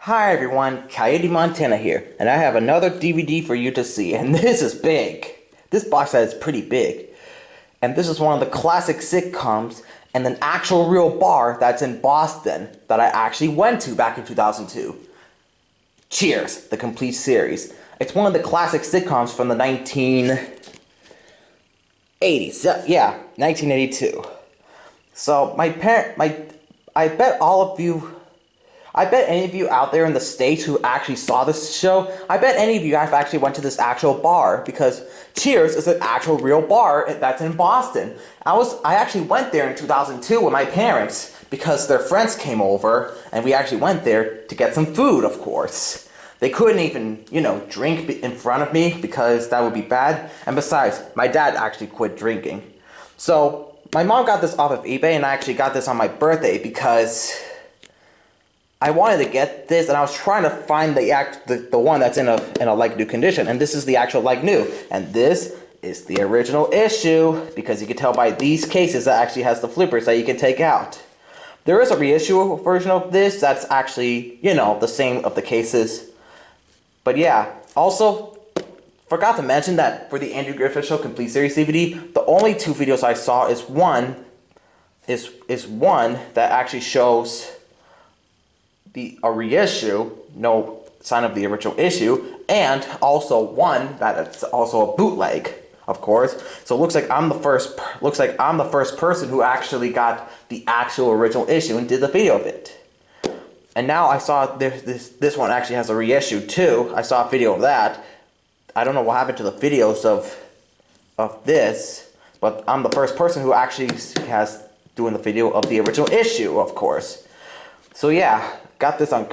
Hi everyone, Coyote Montana here, and I have another DVD for you to see, and this is big. This box set is pretty big. And this is one of the classic sitcoms and an actual real bar that's in Boston that I actually went to back in 2002. Cheers, the complete series. It's one of the classic sitcoms from the 1980s. Yeah, 1982. So I bet any of you out there in the States who actually saw this show, I bet any of you have actually went to this actual bar, because Cheers is an actual real bar that's in Boston. I actually went there in 2002 with my parents because their friends came over, and we actually went there to get some food, of course. They couldn't even, drink in front of me because that would be bad. And besides, my dad actually quit drinking. So my mom got this off of eBay, and I actually got this on my birthday because I wanted to get this, and I was trying to find the one that's in a like new condition, and this is the actual like new, and this is the original issue, because you can tell by these cases that actually has the flippers that you can take out. There is a reissue version of this that's actually, the same of the cases. But yeah, also forgot to mention that for the Andrew Griffith Show Complete Series DVD, the only two videos I saw is one that actually shows a reissue, no sign of the original issue, and also one that's also a bootleg, of course. So it looks like I'm the first person who actually got the actual original issue and did the video of it. And now I saw this one actually has a reissue too. I saw a video of that. I don't know what happened to the videos of this, but I'm the first person who actually has doing the video of the original issue, of course. So yeah, got this on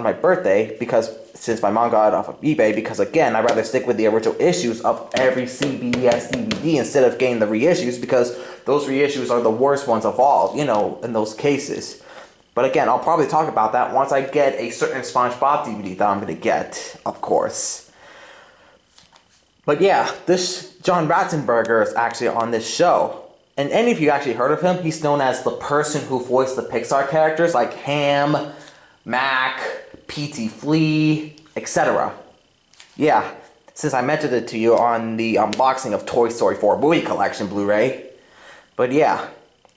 my birthday because since my mom got it off of eBay, because again, I'd rather stick with the original issues of every CBS DVD instead of getting the reissues, because those reissues are the worst ones of all, in those cases. But again, I'll probably talk about that once I get a certain SpongeBob DVD that I'm going to get, of course. But yeah, this John Ratzenberger is actually on this show. And any of you actually heard of him? He's known as the person who voiced the Pixar characters like Ham, Mac, P.T. Flea, etc. Yeah, since I mentioned it to you on the unboxing of Toy Story 4 movie collection Blu-ray. But yeah,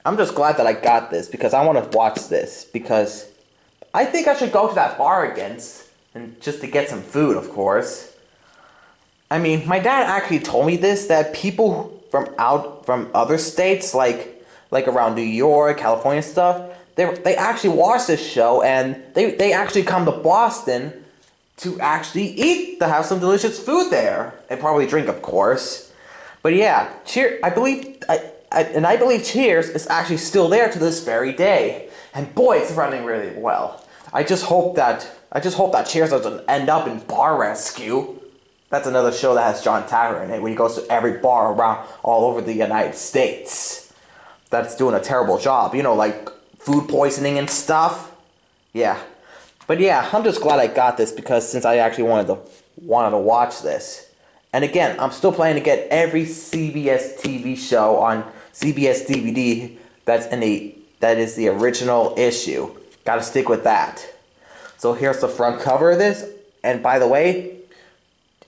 I'm just glad that I got this because I want to watch this, because I think I should go to that bar again, and just to get some food, of course. I mean, my dad actually told me this, that people from other states, like around New York, California stuff, they actually watch this show, and they actually come to Boston to actually eat, to have some delicious food there, and probably drink, of course. But yeah, I believe Cheers is actually still there to this very day, and boy, it's running really well. I just hope that Cheers doesn't end up in Bar Rescue. That's another show that has John Taffer in it, where he goes to every bar around all over the United States. That's doing a terrible job, like food poisoning and stuff. Yeah. But yeah, I'm just glad I got this, because since I actually wanted to watch this. And again, I'm still planning to get every CBS TV show on CBS DVD that is the original issue. Gotta stick with that. So here's the front cover of this. And by the way,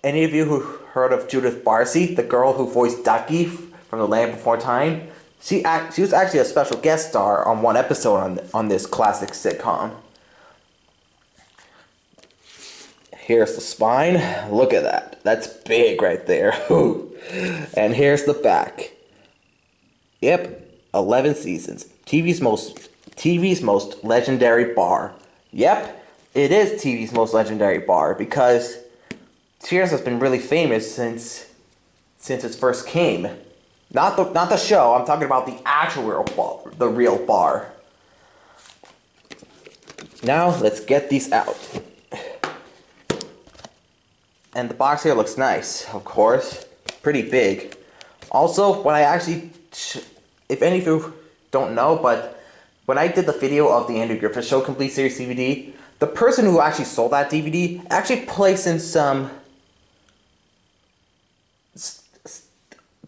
any of you who heard of Judith Barcy, the girl who voiced Ducky from The Land Before Time? She was actually a special guest star on one episode on this classic sitcom. Here's the spine. Look at that. That's big right there. And here's the back. Yep, 11 seasons. TV's most legendary bar. Yep, it is TV's most legendary bar, because Cheers has been really famous since it first came. Not the show. I'm talking about the actual real bar. Now let's get these out. And the box here looks nice, of course. Pretty big. Also, if any of you don't know, but when I did the video of the Andrew Griffith Show Complete Series DVD, the person who actually sold that DVD actually placed in some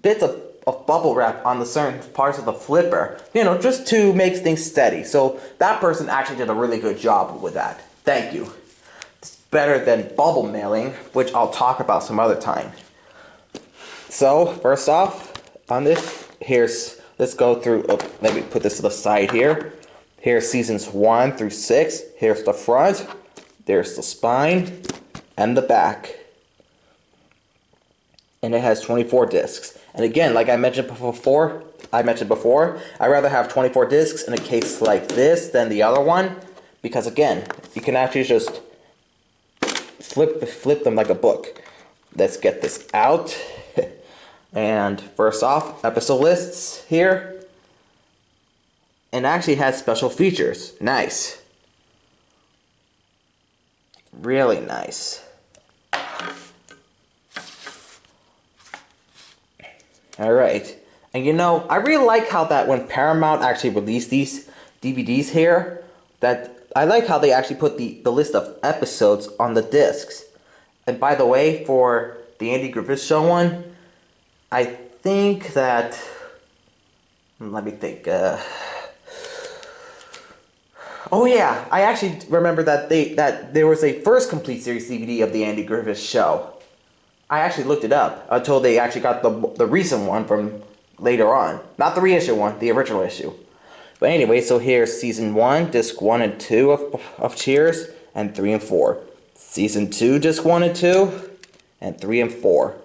bits of bubble wrap on the certain parts of the flipper, just to make things steady. So that person actually did a really good job with that. Thank you. better than bubble mailing, which I'll talk about some other time. So, first off, on this, let's go through, let me put this to the side here. Here's seasons 1 through 6. Here's the front, there's the spine, and the back. And it has 24 discs. And again, like I mentioned before, I'd rather have 24 discs in a case like this than the other one, because again, you can actually just flip them like a book. Let's get this out. And first off, episode lists here. And it actually has special features. Nice. Really nice. Alright. And you know, I really like how that when Paramount actually released these DVDs here, that I like how they actually put the list of episodes on the discs. And by the way, for the Andy Griffith Show one, I think that, let me think, oh yeah, I actually remember that there was a first complete series DVD of the Andy Griffith Show. I actually looked it up until they actually got the recent one from later on. Not the reissue one, the original issue. But anyway, so here's season 1, disc 1 and 2 of Cheers, and 3 and 4. Season 2, disc 1 and 2, and 3 and 4.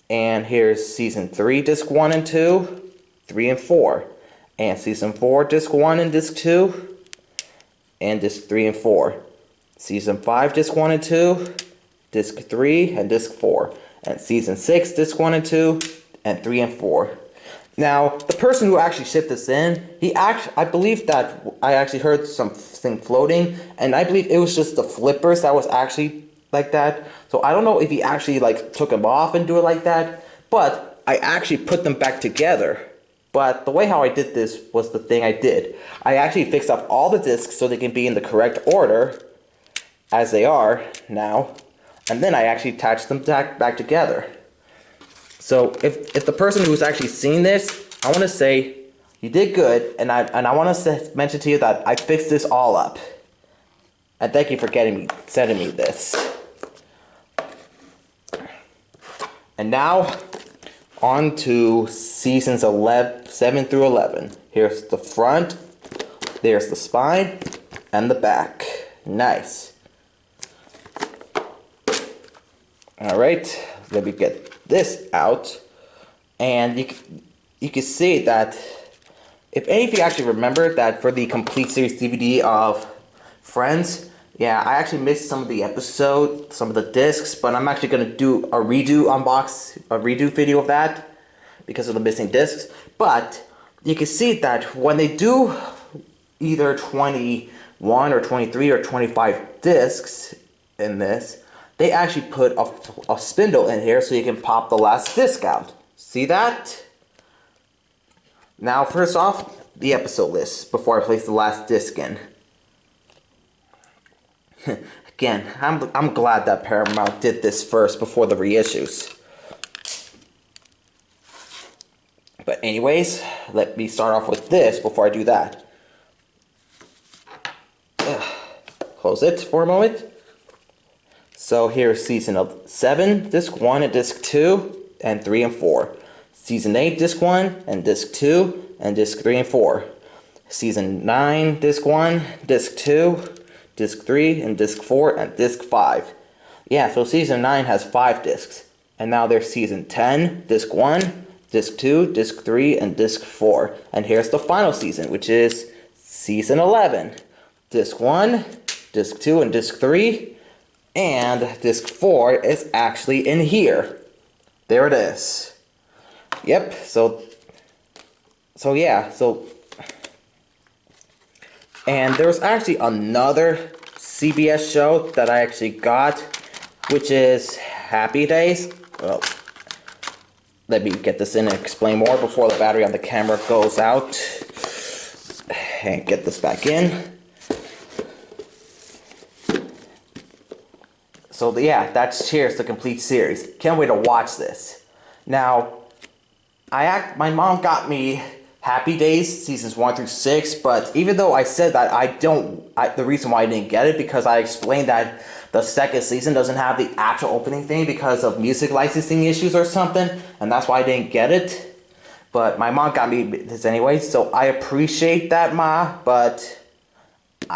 And here's season 3, disc 1 and 2, 3 and 4. And season 4, disc 1 and disc 2, and disc 3 and 4. Season 5, disc 1 and 2, disc 3, and disc 4. And season 6, disc 1 and 2, and 3 and 4. Now, the person who actually shipped this in, I believe that I actually heard something floating, and I believe it was just the flippers that was actually like that. So I don't know if he actually like took them off and do it like that, but I actually put them back together. But the way how I did this was the thing I did. I actually fixed up all the discs so they can be in the correct order as they are now, and then I actually attached them back together. So if the person who's actually seen this, I want to say you did good, and I want to mention to you that I fixed this all up. And thank you for sending me this. And now on to seasons 7 through 11. Here's the front, there's the spine, and the back. Nice. All right, let me get this out, and you can see that if any of you actually remember that for the complete series DVD of Friends, yeah, I actually missed some of the episodes, some of the discs, but I'm actually gonna do a redo video of that because of the missing discs. But you can see that when they do either 21 or 23 or 25 discs in this, they actually put a spindle in here so you can pop the last disc out. See that? Now, first off, the episode list before I place the last disc in. Again, I'm glad that Paramount did this first before the reissues. But anyways, let me start off with this before I do that. Close it for a moment. So here's season 7, disc 1 and disc 2, and 3 and 4. Season 8, disc 1 and disc 2, and disc 3 and 4. Season 9, disc 1, disc 2, disc 3, and disc 4, and disc 5. Yeah, so season 9 has 5 discs. And now there's season 10, disc 1, disc 2, disc 3, and disc 4. And here's the final season, which is season 11. Disc 1, disc 2, and disc 3. And disc 4 is actually in here. There it is. Yep, so yeah, and there was actually another CBS show that I actually got, which is Happy Days. Well, let me get this in and explain more before the battery on the camera goes out. And get this back in. So yeah, that's Cheers, the complete series. Can't wait to watch this. Now, my mom got me Happy Days seasons 1 through 6, but even though I said that, the reason why I didn't get it, because I explained that the second season doesn't have the actual opening thing because of music licensing issues or something, and that's why I didn't get it. But my mom got me this anyway, so I appreciate that, Ma, but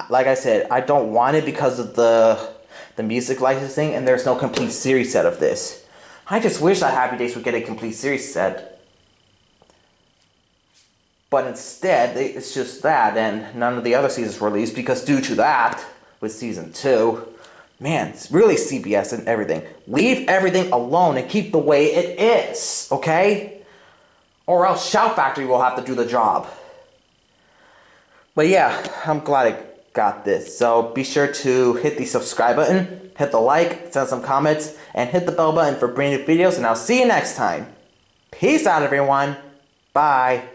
like I said, I don't want it because of the music licensing, and there's no complete series set of this. I just wish that Happy Days would get a complete series set. But instead, it's just that, and none of the other seasons were released because due to that, with season 2, man, it's really CBS and everything. Leave everything alone and keep the way it is, okay? Or else Shout Factory will have to do the job. But yeah, I'm glad I got this. So be sure to hit the subscribe button, hit the like, send some comments, and hit the bell button for brand new videos, and I'll see you next time. Peace out, everyone. Bye.